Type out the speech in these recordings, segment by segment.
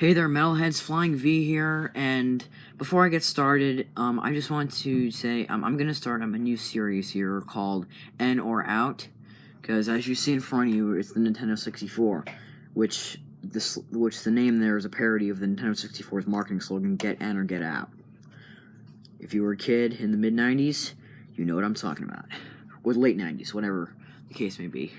Hey there, Metalheads, Flying V here, and before I get started, I just want to say I'm going to start a new series here called In or Out, because as you see in front of you, it's the Nintendo 64, which the name there is a parody of the Nintendo 64's marketing slogan, Get In or Get Out. If you were a kid in the mid-90s, you know what I'm talking about. Or the late 90s, whatever the case may be.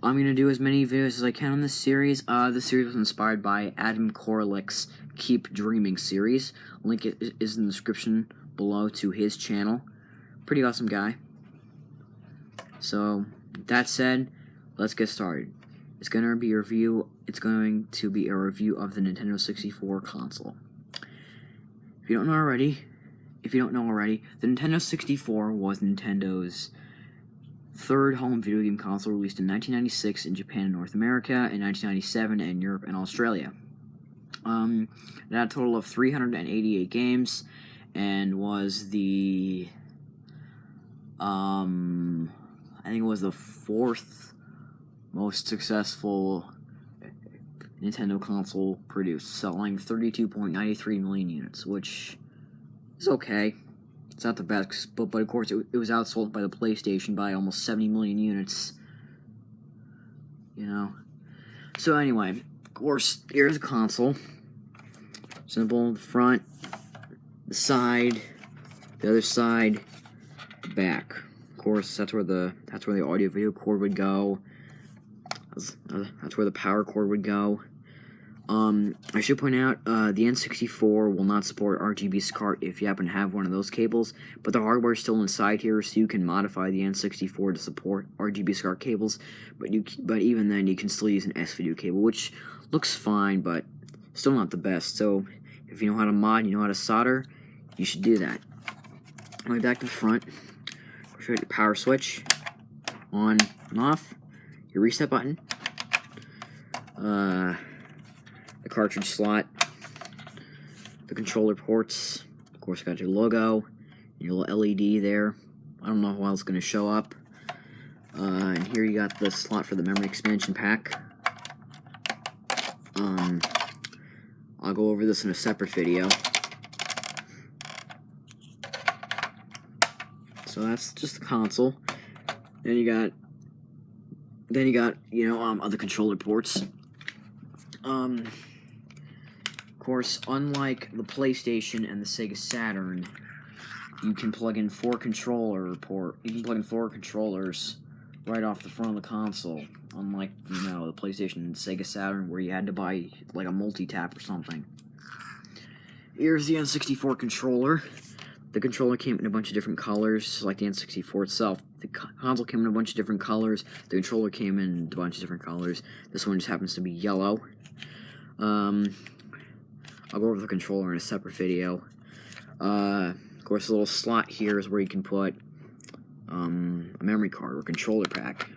I'm going to do as many videos as I can on this series. This series was inspired by Adam Korlick's Keep Dreaming series. Link is in the description below to his channel. Pretty awesome guy. So, that said, let's get started. It's going to be a review of the Nintendo 64 console. If you don't know already, the Nintendo 64 was Nintendo's third home video game console, released in 1996 in Japan and North America, and 1997 in Europe and Australia. It had a total of 388 games, and was the, I think it was the fourth most successful Nintendo console produced, selling 32.93 million units, which is okay. It's not the best, but of course it was outsold by the PlayStation by almost 70 million units. You know. So anyway, of course, here's the console. Simple, the front, the side, the other side, the back. Of course, that's where the audio video cord would go. That's where the power cord would go. I should point out, the N64 will not support RGB SCART if you happen to have one of those cables, but the hardware is still inside here, so you can modify the N64 to support RGB SCART cables, but even then, you can still use an S-Video cable, which looks fine, but still not the best. So, if you know how to mod, you know how to solder, you should do that. Anyway, back to the front. Show you your power switch, on and off, your reset button, the cartridge slot, the controller ports, of course got your logo, your little LED there. I don't know how else it's going to show up. And here you got the slot for the memory expansion pack. I'll go over this in a separate video. So that's just the console. Then you got other controller ports. Of course, unlike the PlayStation and the Sega Saturn, you can plug in four controllers right off the front of the console. Unlike, the PlayStation and Sega Saturn, where you had to buy like a multi-tap or something. Here's the N64 controller. The controller came in a bunch of different colors, like the N64 itself. The console came in a bunch of different colors. The controller came in a bunch of different colors. This one just happens to be yellow. I'll go over the controller in a separate video. Of course, the little slot here is where you can put a memory card or controller pack.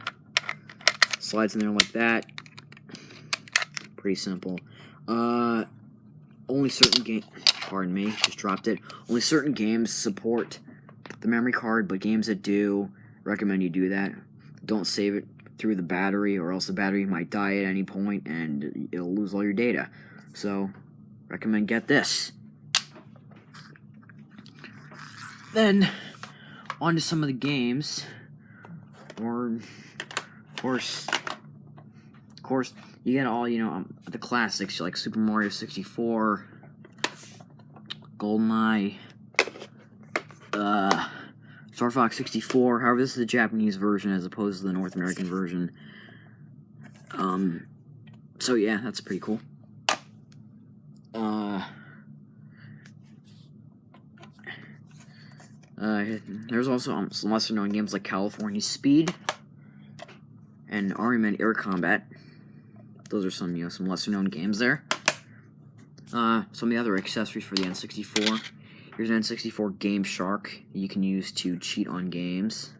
Slides in there like that. Pretty simple. Only certain games, pardon me, just dropped it. Only certain games support the memory card, but games that do, recommend you do that. Don't save it through the battery, or else the battery might die at any point and it'll lose all your data. So, recommend get this. Then, on to some of the games. Of course, you get all, the classics, like Super Mario 64, GoldenEye, Star Fox 64. However, this is the Japanese version as opposed to the North American version. So yeah, that's pretty cool. There's also some lesser-known games like California Speed and Army Air Combat. Those are some, some lesser-known games there. Some of the other accessories for the N64. Here's an N64 Game Shark you can use to cheat on games.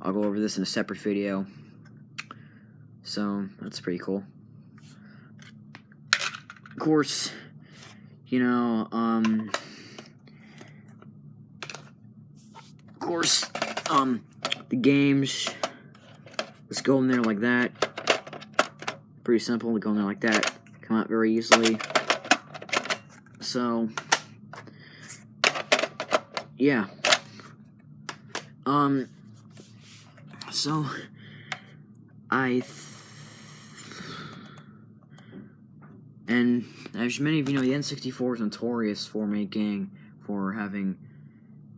I'll go over this in a separate video. So, that's pretty cool. Of course, the games, let's go in there like that. Pretty simple, go in there like that, come out very easily. So, yeah. So, and as many of you know, the N64 is notorious for having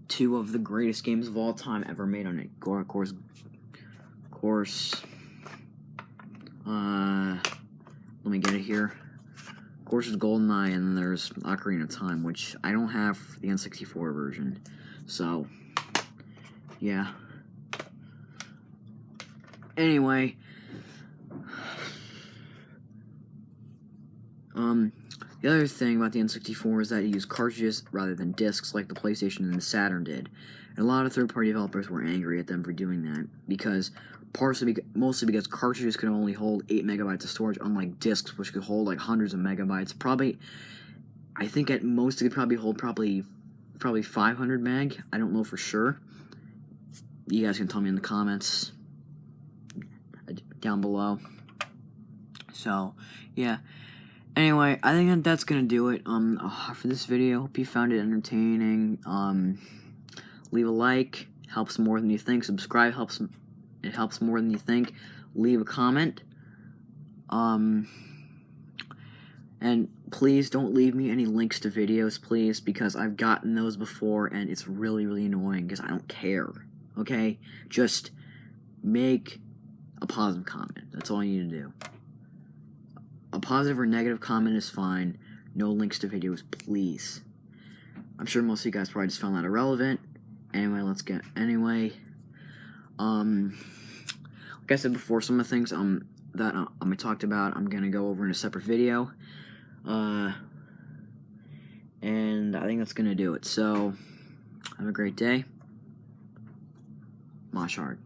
two of the greatest games of all time ever made on it. Of course, let me get it here. Of course, there's GoldenEye, and then there's Ocarina of Time, which I don't have the N64 version. So, yeah. Anyway, the other thing about the N64 is that it used cartridges rather than discs like the PlayStation and the Saturn did. And a lot of third-party developers were angry at them for doing that, because mostly because cartridges could only hold 8 megabytes of storage, unlike discs, which could hold like hundreds of megabytes. Probably, I think at most it could probably hold probably 500 meg. I don't know for sure. You guys can tell me in the comments down below. So, yeah. Anyway, I think that's gonna do it for this video. Hope you found it entertaining. Leave a like, helps more than you think. Subscribe helps more than you think. Leave a comment. And please don't leave me any links to videos, please, because I've gotten those before and it's really, really annoying because I don't care. Okay? Just make a positive comment. That's all you need to do. A positive or negative comment is fine. No links to videos, please. I'm sure most of you guys probably just found that irrelevant. Anyway, like I said before, some of the things that I talked about, I'm gonna go over in a separate video. And I think that's gonna do it. So, have a great day. Mosh hard.